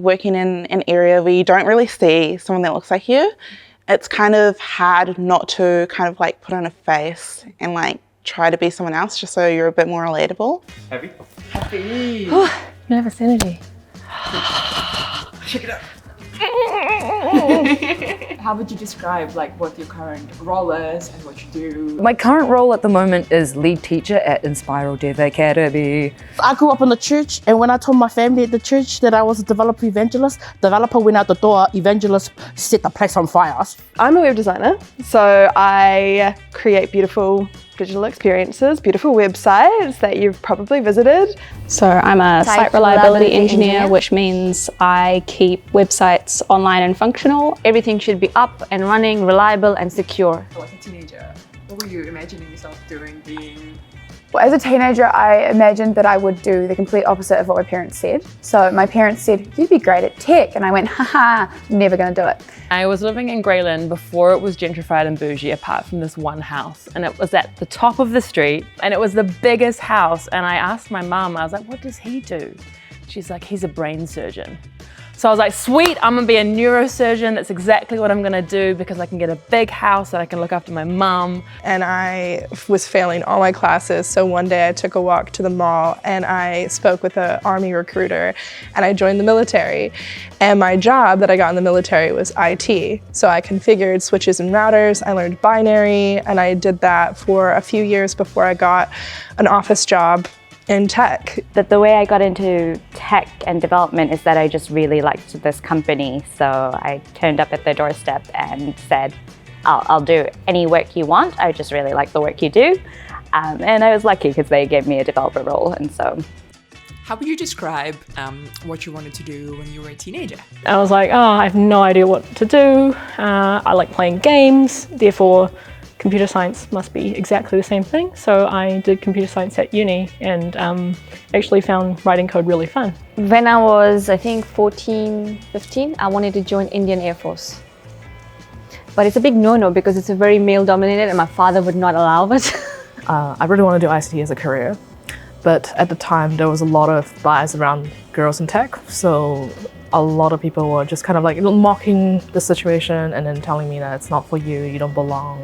working in an area where you don't really see someone that looks like you, it's kind of hard not to kind of like put on a face and like try to be someone else just so you're a bit more relatable. Happy? Happy! Nervous energy. Shake it up. How would you describe like what your current role is and what you do? My current role at the moment is lead teacher at Inspire Dev Academy. I grew up in the church, and when I told my family at the church that I was a developer evangelist, developer went out the door, evangelist set the place on fire. I'm a web designer, so I create beautiful digital experiences, beautiful websites that you've probably visited. So I'm a site reliability engineer, which means I keep websites online and functional. Everything should be up and running, reliable and secure. Like a teenager, what were you imagining yourself doing, being? Well, as a teenager, I imagined that I would do the complete opposite of what my parents said. So my parents said, you'd be great at tech. And I went, haha, never gonna do it. I was living in Greyland before it was gentrified and bougie, apart from this one house. And it was at the top of the street, and it was the biggest house. And I asked my mum, I was like, what does he do? She's like, he's a brain surgeon. So I was like, sweet, I'm gonna be a neurosurgeon. That's exactly what I'm gonna do because I can get a big house and I can look after my mum. And I was failing all my classes. So one day I took a walk to the mall and I spoke with an army recruiter and I joined the military. And my job that I got in the military was IT. So I configured switches and routers, I learned binary, and I did that for a few years before I got an office job in tech. But the way I got into tech and development is that I just really liked this company. So I turned up at their doorstep and said, I'll do any work you want. I just really like the work you do. And I was lucky because they gave me a developer role. And so. How would you describe what you wanted to do when you were a teenager? I was like, I have no idea what to do. I like playing games, therefore computer science must be exactly the same thing. So I did computer science at uni and actually found writing code really fun. When I was, I think, 14, 15, I wanted to join Indian Air Force. But it's a big no-no because it's a very male-dominated and my father would not allow it. I really want to do ICT as a career, but at the time there was a lot of bias around girls in tech. So a lot of people were just kind of like mocking the situation and then telling me that it's not for you, you don't belong.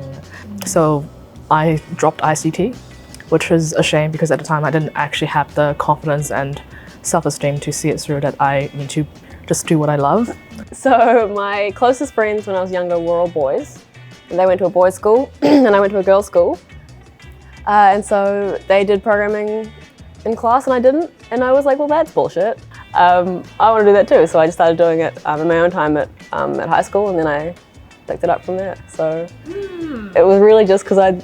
So I dropped ICT, which was a shame because at the time I didn't actually have the confidence and self-esteem to see it through, that I need to just do what I love. So my closest friends when I was younger were all boys. And they went to a boys' school and I went to a girls' school. And so they did programming in class and I didn't. And I was like, well, that's bullshit. I want to do that too. So I just started doing it in my own time at high school, and then I picked it up from there. So it was really just because I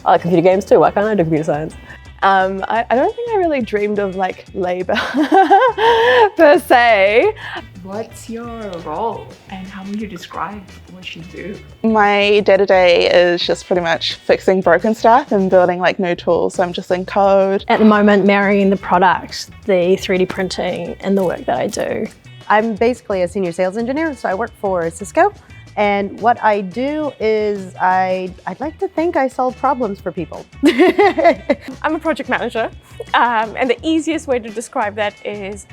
like computer games too. Why can't I do computer science? I don't think I really dreamed of like labor per se. What's your role and how would you describe what you do? My day-to-day is just pretty much fixing broken stuff and building like new tools. So I'm just in code. At the moment, marrying the product, the 3D printing and the work that I do. I'm basically a senior sales engineer, so I work for Cisco. And what I do is I'd like to think I solve problems for people. I'm a project manager, and the easiest way to describe that is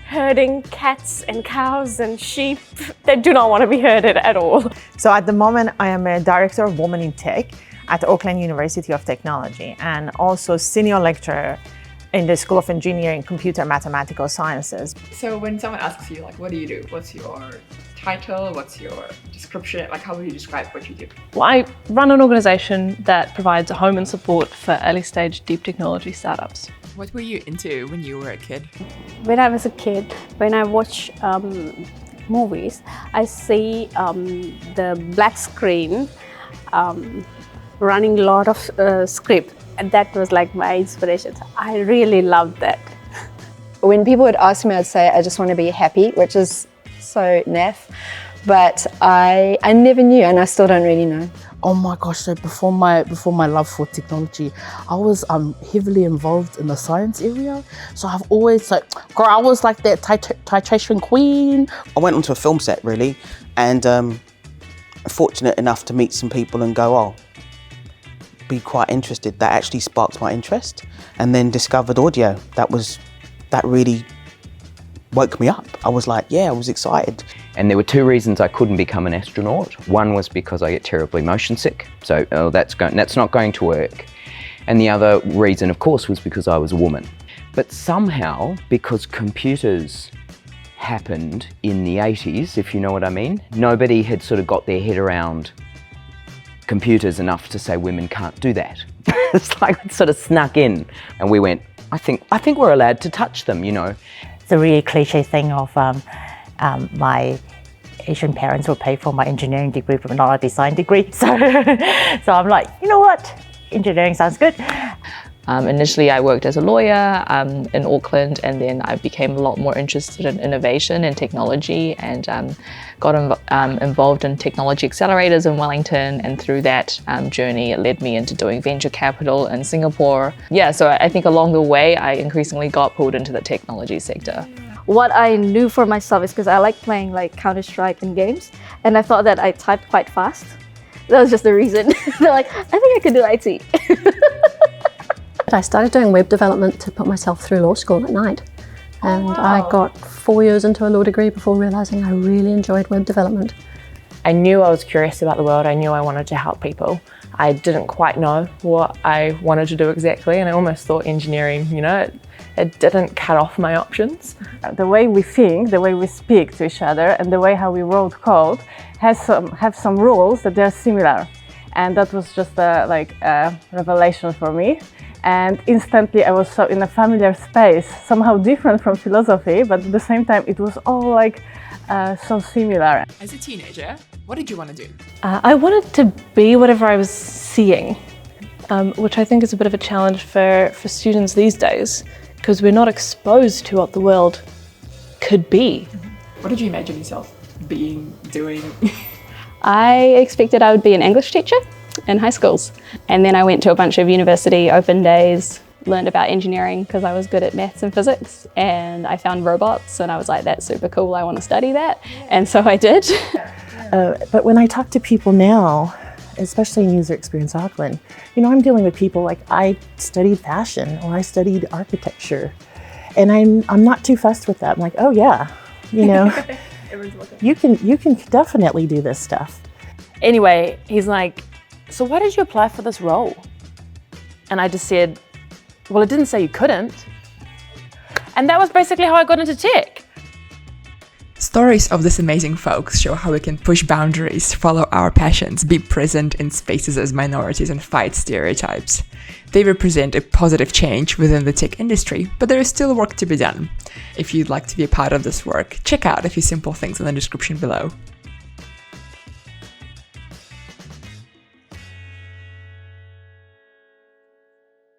herding cats and cows and sheep that do not want to be herded at all. So at the moment, I am a director of Women in Tech at Auckland University of Technology and also senior lecturer in the School of Engineering, Computer and Mathematical Sciences. So when someone asks you, like, what do you do? What's your title? What's your description? Like, how would you describe what you do? Well, I run an organisation that provides a home and support for early stage deep technology startups. What were you into when you were a kid? When I was a kid, when I watch movies, I see the black screen running a lot of script. And that was like my inspiration. I really loved that. When people would ask me, I'd say I just want to be happy, which is so naff. But I never knew, and I still don't really know. Oh my gosh, so before my love for technology, I was heavily involved in the science area. So I've always I was like that titration queen. I went onto a film set really, and fortunate enough to meet some people and go, oh, be quite interested. That actually sparked my interest, and then discovered audio. That really woke me up. I was like, yeah, I was excited. And there were two reasons I couldn't become an astronaut. One was because I get terribly motion sick, so that's not going to work. And the other reason, of course, was because I was a woman. But somehow, because computers happened in the 80s, if you know what I mean, nobody had sort of got their head around computers enough to say women can't do that. It's like it sort of snuck in, and we went, I think we're allowed to touch them, you know. It's a really cliche thing of my Asian parents will pay for my engineering degree but not a design degree. So I'm like, you know what? Engineering sounds good. Initially, I worked as a lawyer in Auckland, and then I became a lot more interested in innovation and technology, and got involved in technology accelerators in Wellington. And through that journey, it led me into doing venture capital in Singapore. Yeah, so I think along the way, I increasingly got pulled into the technology sector. What I knew for myself is because I like playing like Counter-Strike and games, and I thought that I typed quite fast. That was just the reason. They're like, I think I could do IT. I started doing web development to put myself through law school at night. And I got 4 years into a law degree before realising I really enjoyed web development. I knew I was curious about the world. I knew I wanted to help people. I didn't quite know what I wanted to do exactly, and I almost thought engineering, you know, it didn't cut off my options. The way we think, the way we speak to each other, and the way how we wrote code have some rules that they're similar. And that was just a revelation for me. And instantly I was so in a familiar space, somehow different from philosophy, but at the same time it was all like so similar. As a teenager, what did you want to do? I wanted to be whatever I was seeing, which I think is a bit of a challenge for students these days, because we're not exposed to what the world could be. What did you imagine yourself being, doing? I expected I would be an English teacher in high schools. And then I went to a bunch of university open days, learned about engineering because I was good at maths and physics, and I found robots and I was like, that's super cool, I want to study that. And so I did. But when I talk to people now, especially in user experience Auckland, you know, I'm dealing with people like I studied fashion or I studied architecture, and I'm not too fussed with that. I'm like, oh yeah, you know, you can definitely do this stuff. Anyway, he's like, so why did you apply for this role? And I just said, well, it didn't say you couldn't. And that was basically how I got into tech. Stories of these amazing folks show how we can push boundaries, follow our passions, be present in spaces as minorities, and fight stereotypes. They represent a positive change within the tech industry, but there is still work to be done. If you'd like to be a part of this work, check out a few simple things in the description below.